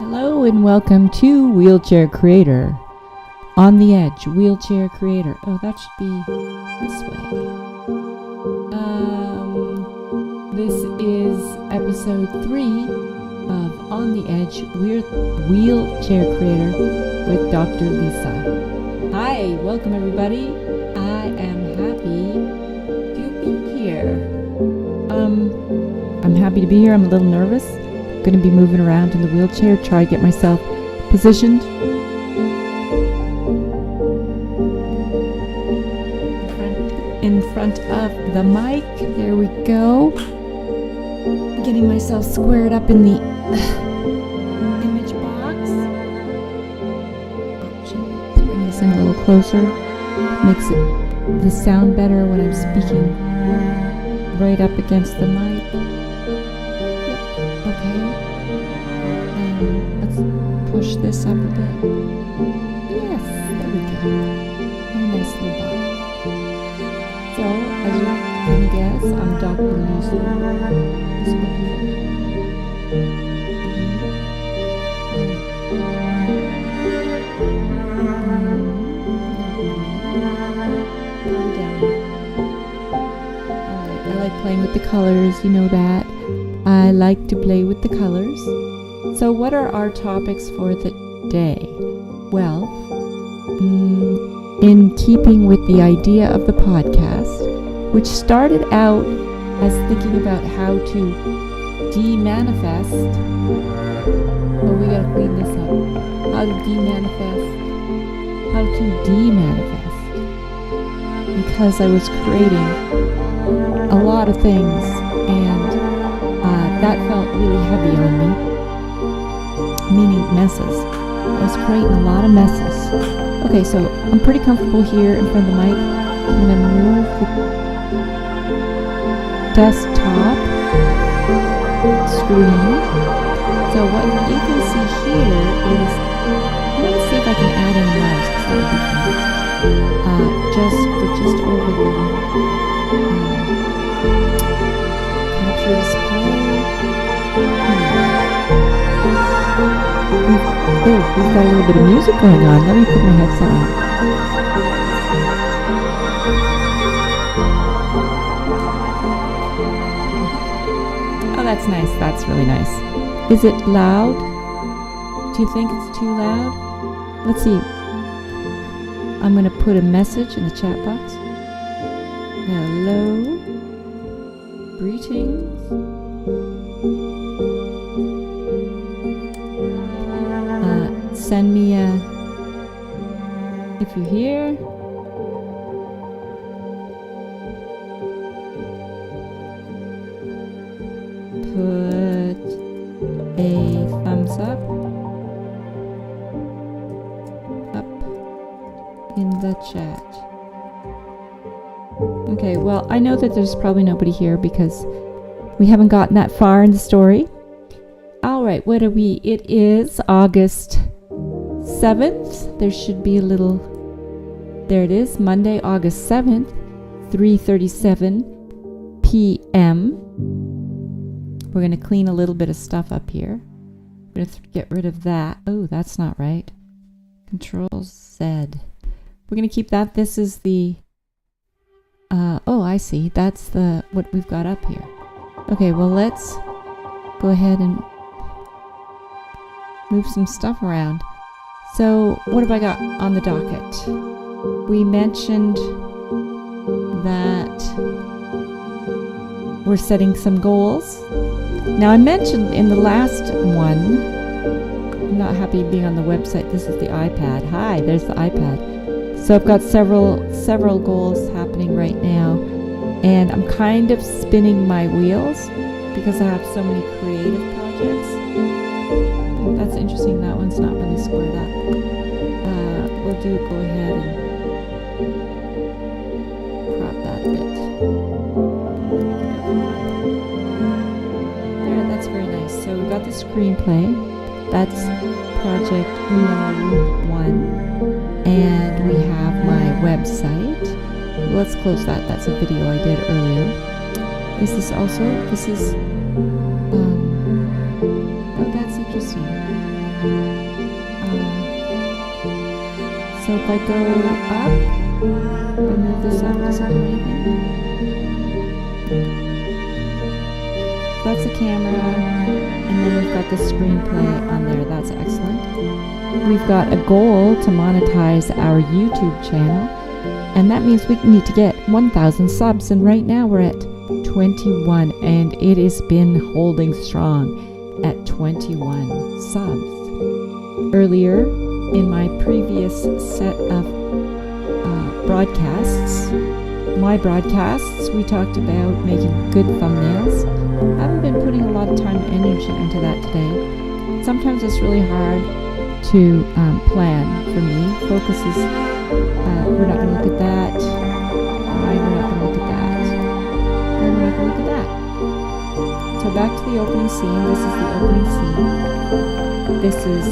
Hello and welcome to Wheelchair Creator. On the Edge, Wheelchair Creator. Oh, that should be this way. This is episode 3 of On the Edge, Wheelchair Creator with Dr. Lisa. Hi, welcome everybody. I am happy to be here. I'm happy to be here. I'm a little nervous. Going to be moving around in the wheelchair, try to get myself positioned in front of the mic. There we go. Getting myself squared up in the image box. Let's bring this in a little closer. Makes the sound better when I'm speaking right up against the mic. Push this up a bit. Yes, there we go. A nice little box. So, as you can guess, I'm Dr. Lisa. This one here. Alright, I like playing with the colors, you know that. I like to play with the colors. So what are our topics for the day? Well, in keeping with the idea of the podcast, which started out as thinking about how to de-manifest. Oh, we gotta clean this up. How to de-manifest. How to de-manifest. Because I was creating a lot of things, and that felt really heavy on me. Meaning messes. I was creating a lot of messes. Okay, so I'm pretty comfortable here in front of the mic. I'm going to move the desktop screen. So what you can see here is, let me see if I can add any mouse, because that would be fun. Just over the capture display. We've got a little bit of music going on. Let me put my headset on. Oh, that's nice. That's really nice. Is it loud? Do you think it's too loud? Let's see. I'm going to put a message in the chat box. Hello. Greetings. Send me if you're here. Put a thumbs up in the chat. Okay, well, I know that there's probably nobody here because we haven't gotten that far in the story. All right, what are we? It is August 7th. There should be a little, there it is, Monday, August 7th, 3:37 p.m. We're going to clean a little bit of stuff up here. I'm going to get rid of that. Oh, that's not right. Control Z. We're going to keep that. This is the, oh, I see. That's the, what we've got up here. Okay, well, let's go ahead and move some stuff around. So, what have I got on the docket? We mentioned that we're setting some goals. Now, I mentioned in the last one, I'm not happy being on the website. This is the iPad. Hi, there's the iPad. So I've got several goals happening right now, and I'm kind of spinning my wheels because I have so many creative projects. That's interesting. That one's not really squared up. We'll go ahead and crop that a bit. There, that's very nice. So we've got the screenplay. That's project 1. And we have my website. Let's close that. That's a video I did earlier. This is, oh, that's interesting. So if I go up, if I move this up, does it do anything? That's the camera, and then we've got the screenplay on there. That's excellent. We've got a goal to monetize our YouTube channel, and that means we need to get 1,000 subs, and right now we're at 21, and it has been holding strong at 21 subs. Earlier, in my previous set of my broadcasts, we talked about making good thumbnails. I haven't been putting a lot of time and energy into that today. Sometimes it's really hard to plan for me. Focus is, we're not going to look at that. We're not going to look at that. And we're not going to look at that. So back to the opening scene. This is the opening scene. This is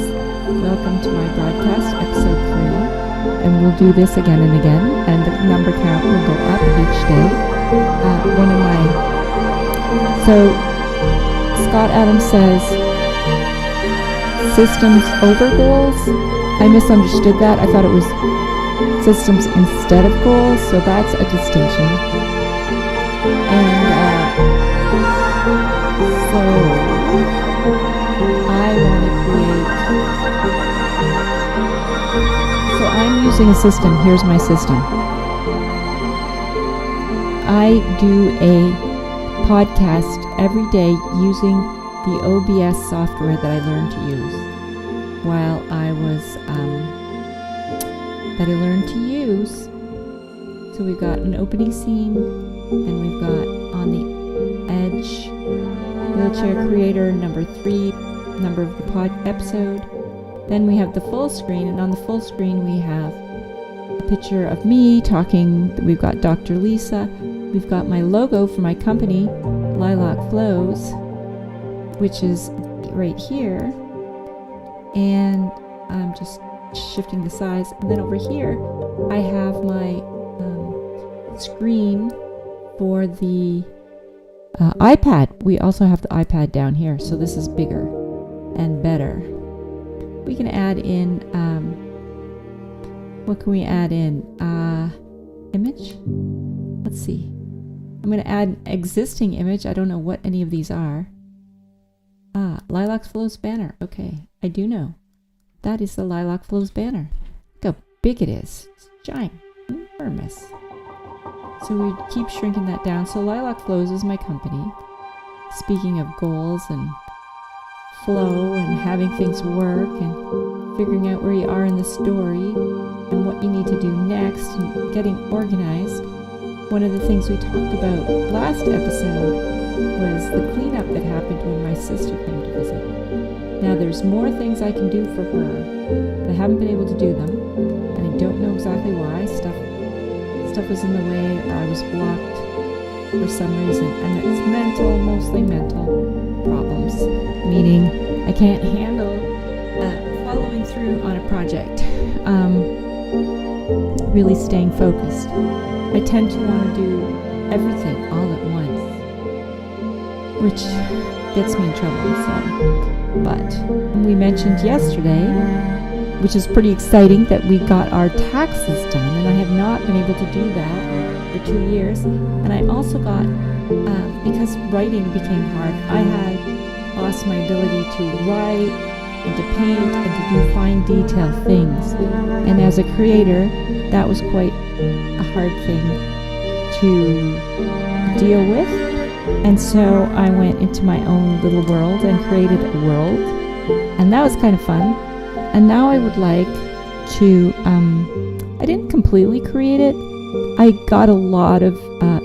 welcome to my broadcast, episode 3. And we'll do this again and again. And the number count will go up each day. So Scott Adams says, systems over goals. I misunderstood that. I thought it was systems instead of goals, so that's a distinction. And so I want to create. So I'm using a system. Here's my system. I do a podcast every day using the OBS software that I learned to use while I was So we've got an opening scene, and we've got on the edge wheelchair creator number 3, number of the episode. Then we have the full screen, and on the full screen we have a picture of me talking. We've got Dr. Lisa. We've got my logo for my company, Lilac Flows, which is right here. And I'm just shifting the size. And then over here, I have my screen for the iPad. We also have the iPad down here, so this is bigger and better. We can add in, what can we add in? Image? Let's see. I'm going to add an existing image. I don't know what any of these are. Lilac Flows banner. Okay, I do know. That is the Lilac Flows banner. Look how big it is. It's giant, enormous. So we keep shrinking that down. So Lilac Flows is my company. Speaking of goals and flow and having things work and figuring out where you are in the story and what you need to do next and getting organized. One of the things we talked about last episode was the cleanup that happened when my sister came to visit. Now there's more things I can do for her, but I haven't been able to do them, and I don't know exactly why. Stuff was in the way, or I was blocked for some reason, and it's mental, mostly mental problems, meaning I can't handle following through on a project, really staying focused. I tend to want to do everything all at once, which gets me in trouble. But we mentioned yesterday, which is pretty exciting, that we got our taxes done, and I have not been able to do that for 2 years. And I also got, because writing became hard, I had lost my ability to write and to paint and to do fine detail things. And as a creator, that was quite a hard thing to deal with. And so I went into my own little world and created a world, and that was kind of fun. And now I would like to, I didn't completely create it. I got a lot of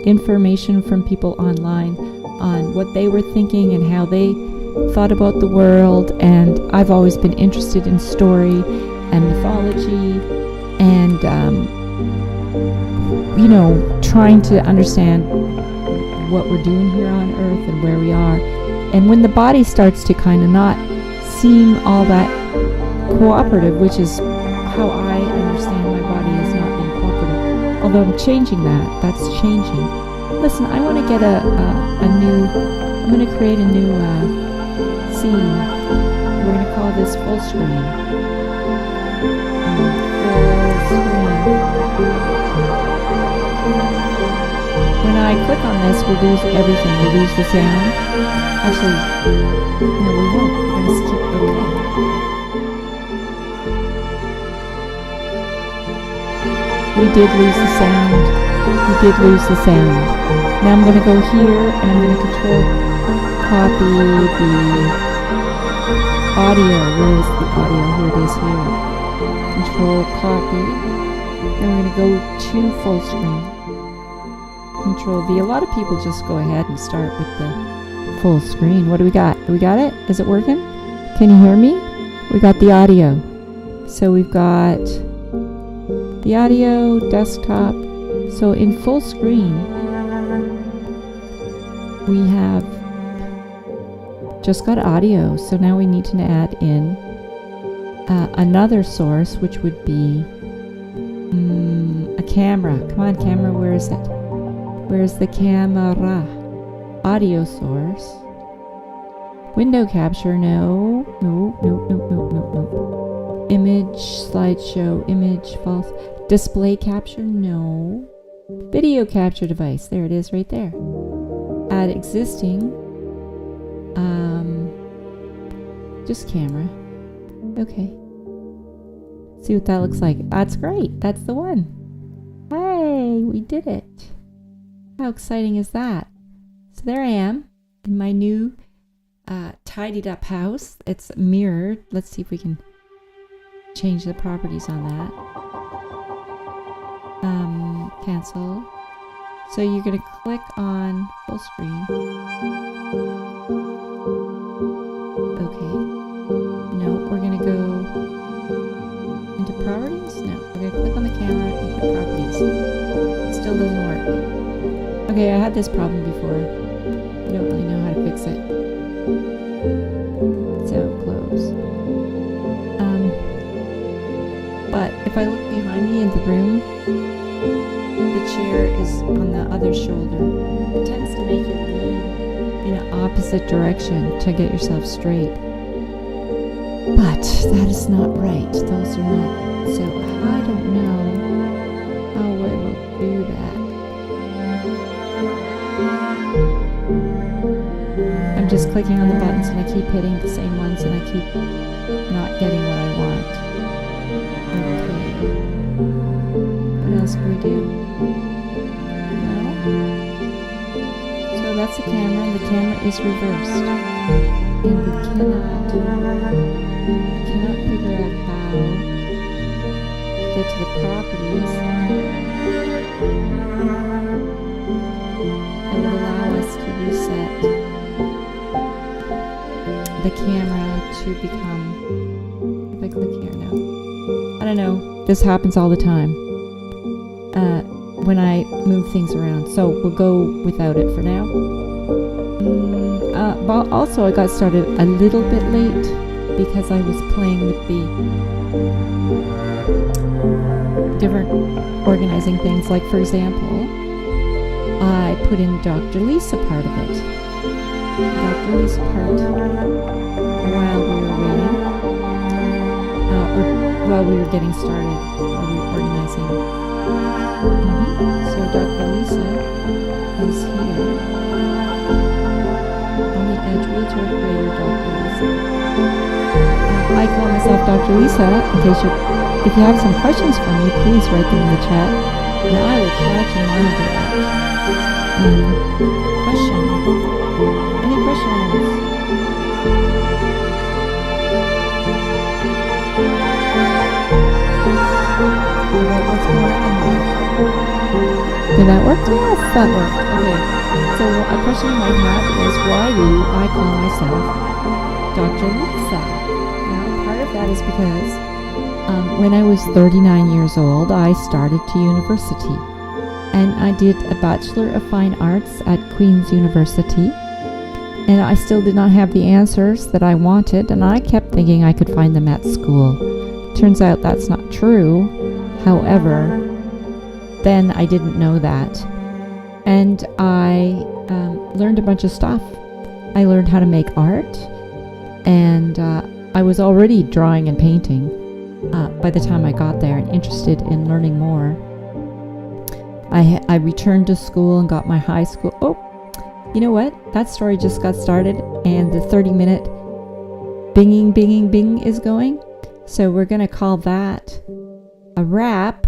information from people online on what they were thinking and how they thought about the world, and I've always been interested in story and mythology and, trying to understand what we're doing here on Earth and where we are. And when the body starts to kind of not seem all that cooperative, which is how I understand my body as not being cooperative, although I'm changing that's changing. Listen, I want to get I'm going to create a new scene. We're going to call this full screen. Full I click on this, we'll lose everything. We'll lose the sound. Actually, no, we won't. We're going to skip. Okay. We did lose the sound. We did lose the sound. Now I'm going to go here and I'm going to control copy the audio. Where is the audio? Here it is here. Control copy. Then we're going to go to full screen. Control V. A lot of people just go ahead and start with the full screen. What do we got? Do we got it? Is it working? Can you hear me? We got the audio. So we've got the audio, desktop. So in full screen, we have just got audio. So now we need to add in another source, which would be a camera. Come on, camera, where is it? Where's the camera? Audio source. Window capture, no. No. Image, slideshow, image, false. Display capture, no. Video capture device, there it is right there. Add existing. Just camera. Okay. See what that looks like. That's great. That's the one. Hey, we did it. How exciting is that? So there I am in my new tidied up house. It's mirrored. Let's see if we can change the properties on that. Cancel. So you're going to click on full screen. Okay. No, we're going to go into properties. No, we're going to click on the camera and hit properties. It still doesn't work. Okay, I had this problem before. I don't really know how to fix it. So close. But if I look behind me in the room, the chair is on the other shoulder. It tends to make you lean in an opposite direction to get yourself straight. But that is not right. Those are not. So I don't know how I will do that. I'm just clicking on the buttons and I keep hitting the same ones and I keep not getting what I want. Okay. What else can we do? Well, so that's the camera and the camera is reversed. And we cannot figure out how to get to the properties. It would allow us to reset the camera to become, if I click here, no. I don't know, this happens all the time when I move things around, so we'll go without it for now. But also I got started a little bit late because I was playing with the different organizing things, like for example, I put in Dr. Lisa part of it. Dr. Lisa part while we were waiting, or while we were getting started, while we were organizing. So Dr. Lisa is here on the edge, wheelchair operator Dr. Lisa. I call myself Dr. Lisa. In case if you have some questions for me, please write them in the chat, and I will try to monitor that. Question? Any questions? What's going on here? Did that work? Yes, that worked. Okay. So a question you might have is, why do I call myself Dr. Lisa? Now, part of that is because when I was 39 years old, I started to university. And I did a Bachelor of Fine Arts at Queen's University. And I still did not have the answers that I wanted, and I kept thinking I could find them at school. Turns out that's not true. However, then I didn't know that. And I learned a bunch of stuff. I learned how to make art, and I was already drawing and painting by the time I got there and interested in learning more. I returned to school and got my high school. Oh, you know what? That story just got started and the 30-minute binging, binging, bing is going. So we're going to call that a wrap.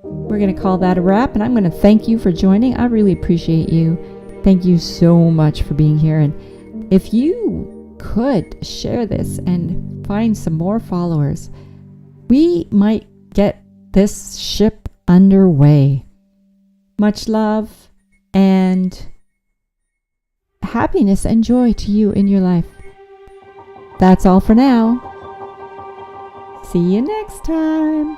We're going to call that a wrap, and I'm going to thank you for joining. I really appreciate you. Thank you so much for being here. And if you could share this and find some more followers, we might get this ship underway. Much love and happiness and joy to you in your life. That's all for now. See you next time.